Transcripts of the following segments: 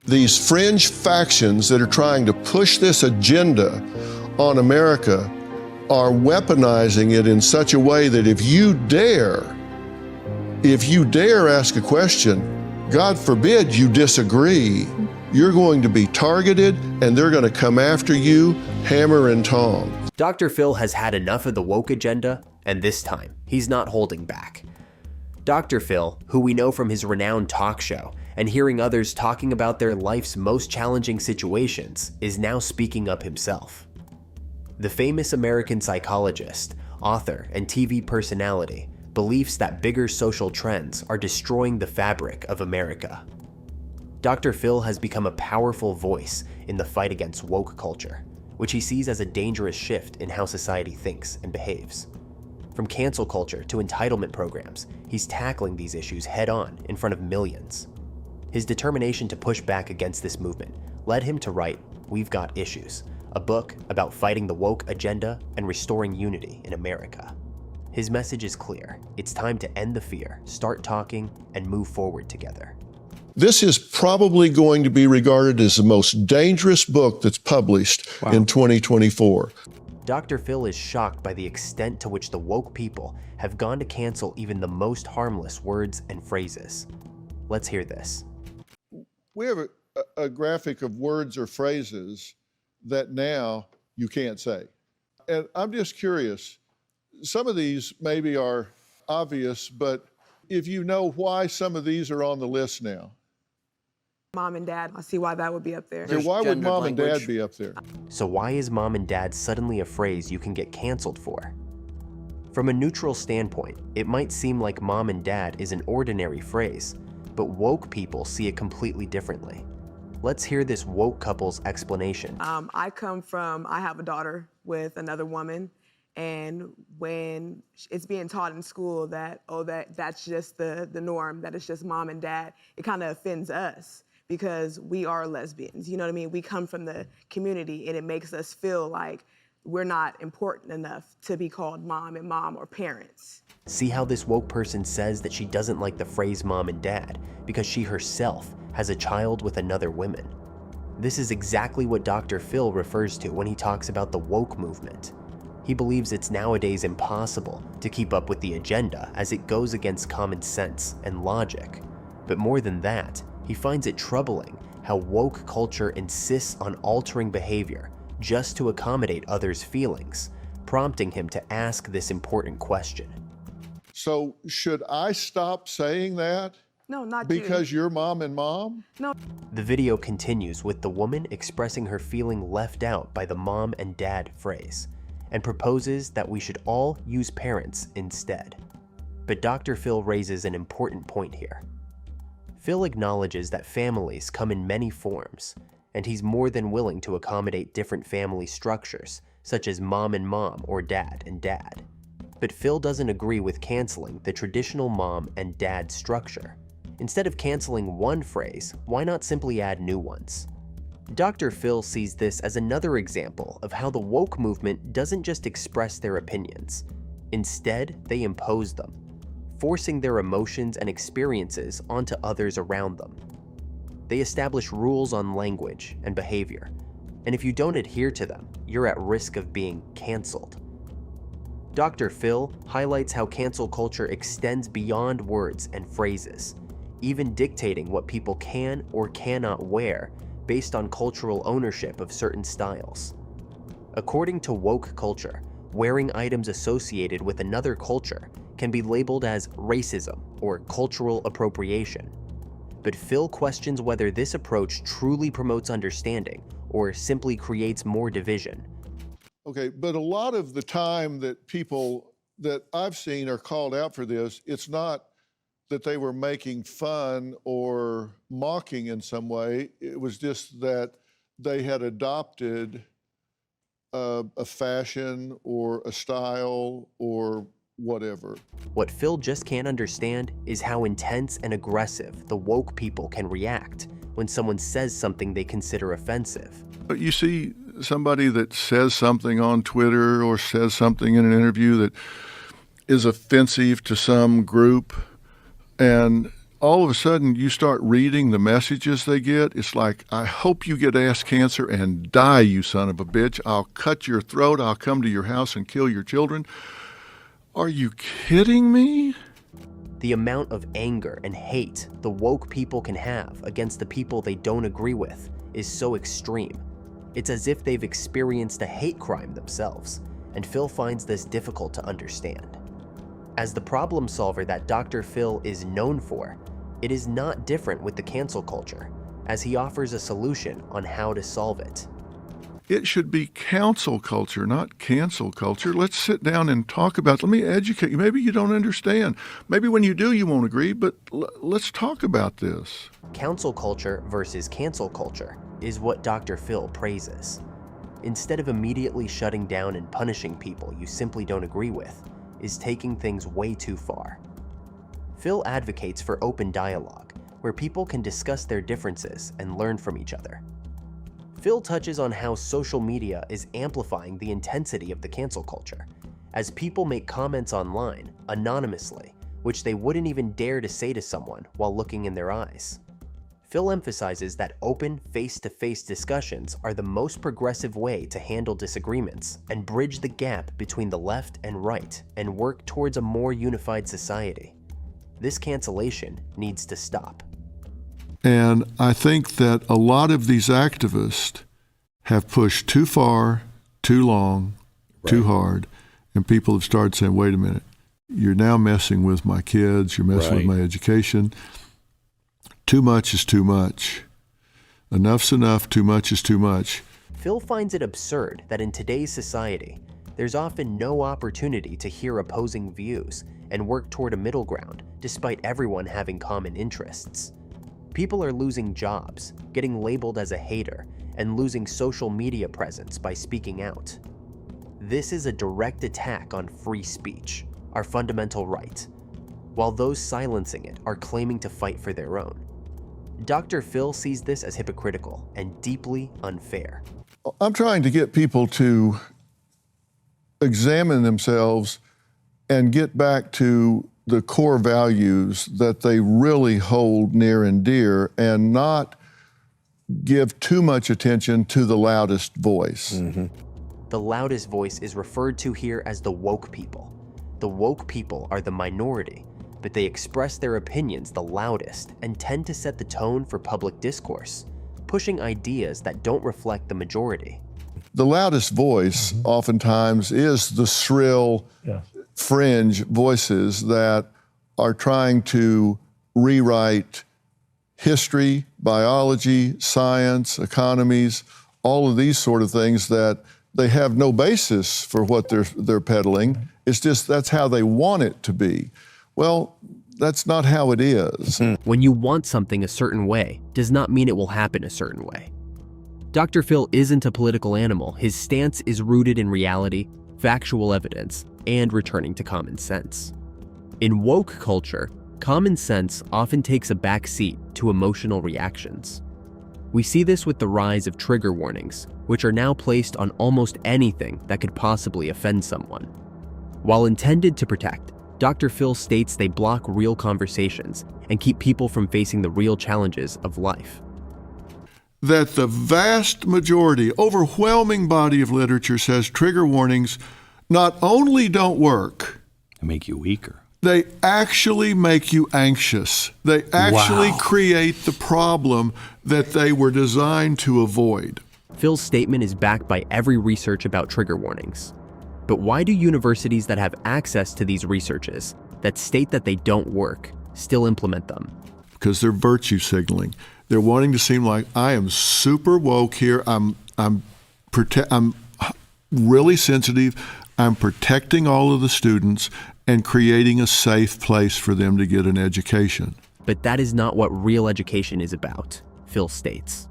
These fringe factions that are trying to push this agenda on America are weaponizing it in such a way that if you dare ask a question, God forbid you disagree, you're going to be targeted and they're going to come after you hammer and tongs. Dr. Phil has had enough of the woke agenda, and this time, he's not holding back. Dr. Phil, who we know from his renowned talk show and hearing others talking about their life's most challenging situations, is now speaking up himself. The famous American psychologist, author, and TV personality believes that bigger social trends are destroying the fabric of America. Dr. Phil has become a powerful voice in the fight against woke culture, which he sees as a dangerous shift in how society thinks and behaves. From cancel culture to entitlement programs, he's tackling these issues head-on in front of millions. His determination to push back against this movement led him to write We've Got Issues, a book about fighting the woke agenda and restoring unity in America. His message is clear. It's time to end the fear, start talking, and move forward together. This is probably going to be regarded as the most dangerous book that's published in 2024. Dr. Phil is shocked by the extent to which the woke people have gone to cancel even the most harmless words and phrases. Let's hear this. We have a graphic of words or phrases that now you can't say. And I'm just curious, some of these maybe are obvious, but if you know why some of these are on the list now. Mom and dad, I see why that would be up there. So why would mom and dad be up there? So why is mom and dad suddenly a phrase you can get canceled for? From a neutral standpoint, it might seem like mom and dad is an ordinary phrase, but woke people see it completely differently. Let's hear this woke couple's explanation. I have a daughter with another woman, and when it's being taught in school that, that's just the norm, that it's just mom and dad, it kind of offends us because we are lesbians, you know what I mean? We come from the community and it makes us feel like we're not important enough to be called mom and mom or parents. See how this woke person says that she doesn't like the phrase mom and dad because she herself has a child with another woman. This is exactly what Dr. Phil refers to when he talks about the woke movement. He believes it's nowadays impossible to keep up with the agenda as it goes against common sense and logic. But more than that, he finds it troubling how woke culture insists on altering behavior just to accommodate others' feelings, prompting him to ask this important question. So should I stop saying that? No, not because you're mom and mom? No. The video continues with the woman expressing her feeling left out by the mom and dad phrase, and proposes that we should all use parents instead. But Dr. Phil raises an important point here. Phil acknowledges that families come in many forms, and he's more than willing to accommodate different family structures, such as mom and mom or dad and dad. But Phil doesn't agree with canceling the traditional mom and dad structure. Instead of canceling one phrase, why not simply add new ones? Dr. Phil sees this as another example of how the woke movement doesn't just express their opinions. Instead, they impose them, forcing their emotions and experiences onto others around them. They establish rules on language and behavior, and if you don't adhere to them, you're at risk of being canceled. Dr. Phil highlights how cancel culture extends beyond words and phrases, even dictating what people can or cannot wear based on cultural ownership of certain styles. According to woke culture, wearing items associated with another culture can be labeled as racism or cultural appropriation. But Phil questions whether this approach truly promotes understanding or simply creates more division. Okay, but a lot of the time that people that I've seen are called out for this, it's not that they were making fun or mocking in some way. It was just that they had adopted a fashion or a style or whatever. What Phil just can't understand is how intense and aggressive the woke people can react when someone says something they consider offensive. But you see somebody that says something on Twitter or says something in an interview that is offensive to some group, and all of a sudden you start reading the messages they get. It's like, I hope you get ass cancer and die, you son of a bitch. I'll cut your throat. I'll come to your house and kill your children. Are you kidding me? The amount of anger and hate the woke people can have against the people they don't agree with is so extreme. It's as if they've experienced a hate crime themselves, and Phil finds this difficult to understand. As the problem solver that Dr. Phil is known for, it is not different with the cancel culture, as he offers a solution on how to solve it. It should be counsel culture, not cancel culture. Let's sit down and talk about it. Let me educate you. Maybe you don't understand. Maybe when you do, you won't agree, but let's talk about this. Counsel culture versus cancel culture is what Dr. Phil praises. Instead of immediately shutting down and punishing people you simply don't agree with, is taking things way too far. Phil advocates for open dialogue, where people can discuss their differences and learn from each other. Phil touches on how social media is amplifying the intensity of the cancel culture, as people make comments online anonymously, which they wouldn't even dare to say to someone while looking in their eyes. Phil emphasizes that open, face-to-face discussions are the most progressive way to handle disagreements and bridge the gap between the left and right and work towards a more unified society. This cancellation needs to stop. And I think that a lot of these activists have pushed too far, too long, too hard, and people have started saying, wait a minute, you're now messing with my kids, you're messing with my education. Too much is too much. Enough's enough, too much is too much. Phil finds it absurd that in today's society, there's often no opportunity to hear opposing views and work toward a middle ground, despite everyone having common interests. People are losing jobs, getting labeled as a hater, and losing social media presence by speaking out. This is a direct attack on free speech, our fundamental right, while those silencing it are claiming to fight for their own. Dr. Phil sees this as hypocritical and deeply unfair. I'm trying to get people to examine themselves and get back to the core values that they really hold near and dear, and not give too much attention to the loudest voice. Mm-hmm. The loudest voice is referred to here as the woke people. The woke people are the minority, but they express their opinions the loudest and tend to set the tone for public discourse, pushing ideas that don't reflect the majority. The loudest voice oftentimes is the shrill, fringe voices that are trying to rewrite history, biology, science, economies, all of these sort of things that they have no basis for what they're peddling. It's just that's how they want it to be. Well, that's not how it is. When you want something a certain way, does not mean it will happen a certain way. Dr. Phil isn't a political animal. His stance is rooted in reality, factual evidence, and returning to common sense. In woke culture, common sense often takes a back seat to emotional reactions. We see this with the rise of trigger warnings, which are now placed on almost anything that could possibly offend someone. While intended to protect, Dr. Phil states they block real conversations and keep people from facing the real challenges of life. That the vast majority, overwhelming body of literature says trigger warnings not only don't work, They make you weaker. they actually make you anxious. They actually create the problem that they were designed to avoid. Phil's statement is backed by every research about trigger warnings. But why do universities that have access to these researches that state that they don't work still implement them? Because they're virtue signaling. They're wanting to seem like, I am super woke here. I'm really sensitive. I'm protecting all of the students and creating a safe place for them to get an education. But that is not what real education is about, Phil states.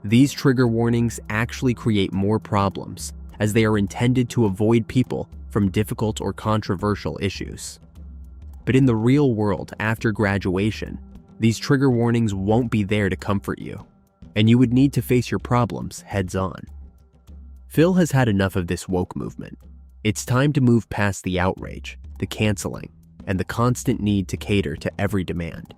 These trigger warnings actually create more problems, as they are intended to avoid people from difficult or controversial issues. But in the real world after graduation, these trigger warnings won't be there to comfort you, and you would need to face your problems heads on. Phil has had enough of this woke movement. It's time to move past the outrage, the canceling, and the constant need to cater to every demand.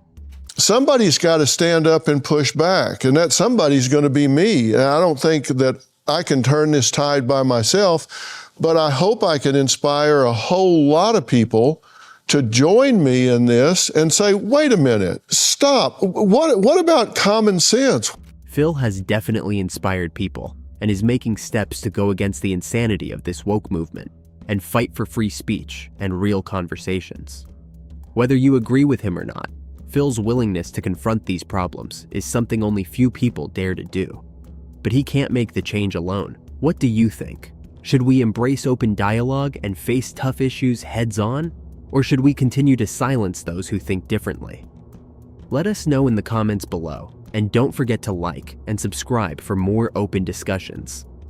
somebody's got to stand up and push back, and that somebody's going to be me. And I don't think that I can turn this tide by myself, but I hope I can inspire a whole lot of people to join me in this and say, wait a minute, stop. What about common sense? Phil has definitely inspired people and is making steps to go against the insanity of this woke movement and fight for free speech and real conversations. Whether you agree with him or not, Phil's willingness to confront these problems is something only few people dare to do. But he can't make the change alone. What do you think? Should we embrace open dialogue and face tough issues heads on? Or should we continue to silence those who think differently? Let us know in the comments below, and don't forget to like and subscribe for more open discussions.